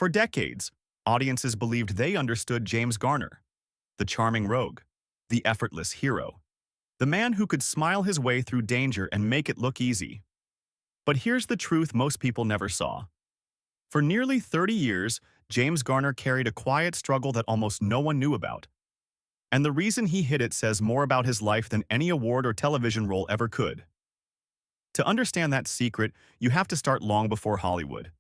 For decades, audiences believed they understood James Garner, the charming rogue, the effortless hero, the man who could smile his way through danger and make it look easy. But here's the truth most people never saw. For nearly 30 years, James Garner carried a quiet struggle that almost no one knew about. And the reason he hid it says more about his life than any award or television role ever could. To understand that secret, you have to start long before Hollywood.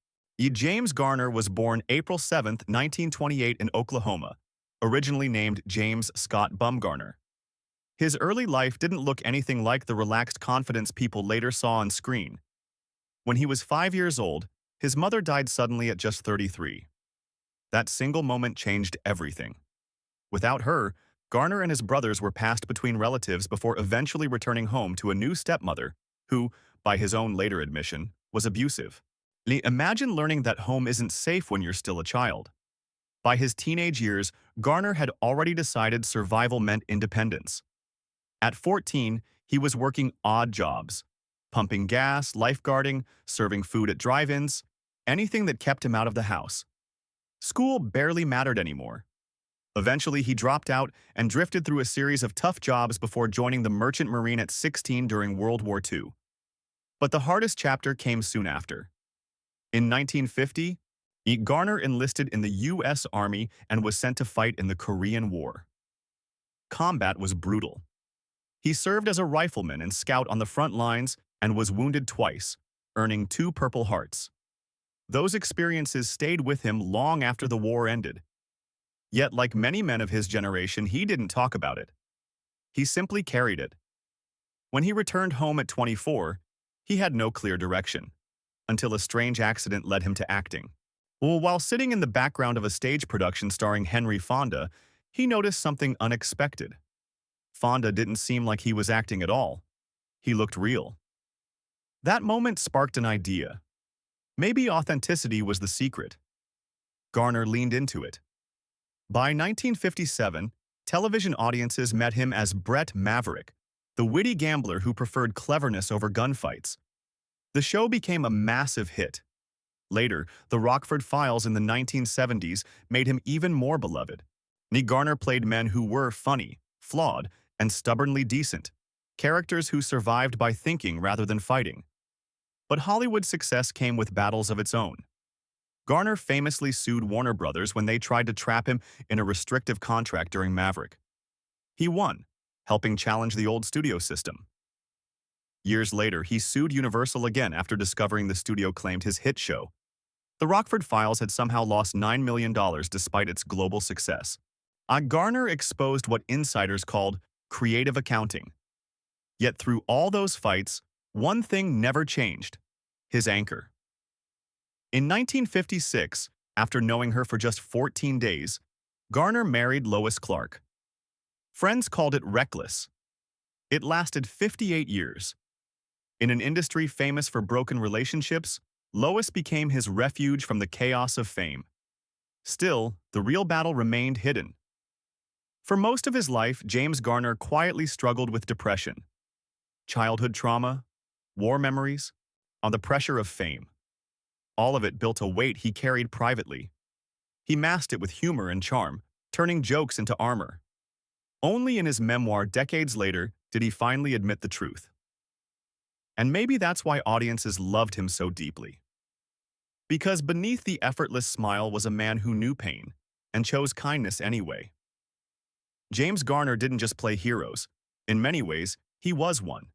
James Garner was born April 7, 1928 in Oklahoma, originally named James Scott Bumgarner. His early life didn't look anything like the relaxed confidence people later saw on screen. When he was 5 years old, his mother died suddenly at just 33. That single moment changed everything. Without her, Garner and his brothers were passed between relatives before eventually returning home to a new stepmother who, by his own later admission, was abusive. Imagine learning that home isn't safe when you're still a child. By his teenage years, Garner had already decided survival meant independence. At 14, he was working odd jobs, pumping gas, lifeguarding, serving food at drive-ins, anything that kept him out of the house. School barely mattered anymore. Eventually, he dropped out and drifted through a series of tough jobs before joining the Merchant Marine at 16 during World War II. But the hardest chapter came soon after. In 1950, Garner enlisted in the U.S. Army and was sent to fight in the Korean War. Combat was brutal. He served as a rifleman and scout on the front lines and was wounded twice, earning 2 Purple Hearts. Those experiences stayed with him long after the war ended. Yet, like many men of his generation, he didn't talk about it. He simply carried it. When he returned home at 24, he had no clear direction, until a strange accident led him to acting. While sitting in the background of a stage production starring Henry Fonda, he noticed something unexpected. Fonda didn't seem like he was acting at all. He looked real. That moment sparked an idea. Maybe authenticity was the secret. Garner leaned into it. By 1957, television audiences met him as Brett Maverick, the witty gambler who preferred cleverness over gunfights. The show became a massive hit. Later, The Rockford Files in the 1970s made him even more beloved. Garner played men who were funny, flawed, and stubbornly decent, characters who survived by thinking rather than fighting. But Hollywood's success came with battles of its own. Garner famously sued Warner Brothers when they tried to trap him in a restrictive contract during Maverick. He won, helping challenge the old studio system. Years later, he sued Universal again after discovering the studio claimed his hit show, The Rockford Files, had somehow lost $9 million despite its global success. Garner exposed what insiders called creative accounting. Yet through all those fights, one thing never changed: his anchor. In 1956, after knowing her for just 14 days, Garner married Lois Clark. Friends called it reckless. It lasted 58 years. In an industry famous for broken relationships, Lois became his refuge from the chaos of fame. Still, the real battle remained hidden. For most of his life, James Garner quietly struggled with depression, childhood trauma, war memories, and the pressure of fame. All of it built a weight he carried privately. He masked it with humor and charm, turning jokes into armor. Only in his memoir decades later did he finally admit the truth. And maybe that's why audiences loved him so deeply. Because beneath the effortless smile was a man who knew pain and chose kindness anyway. James Garner didn't just play heroes. In many ways, he was one.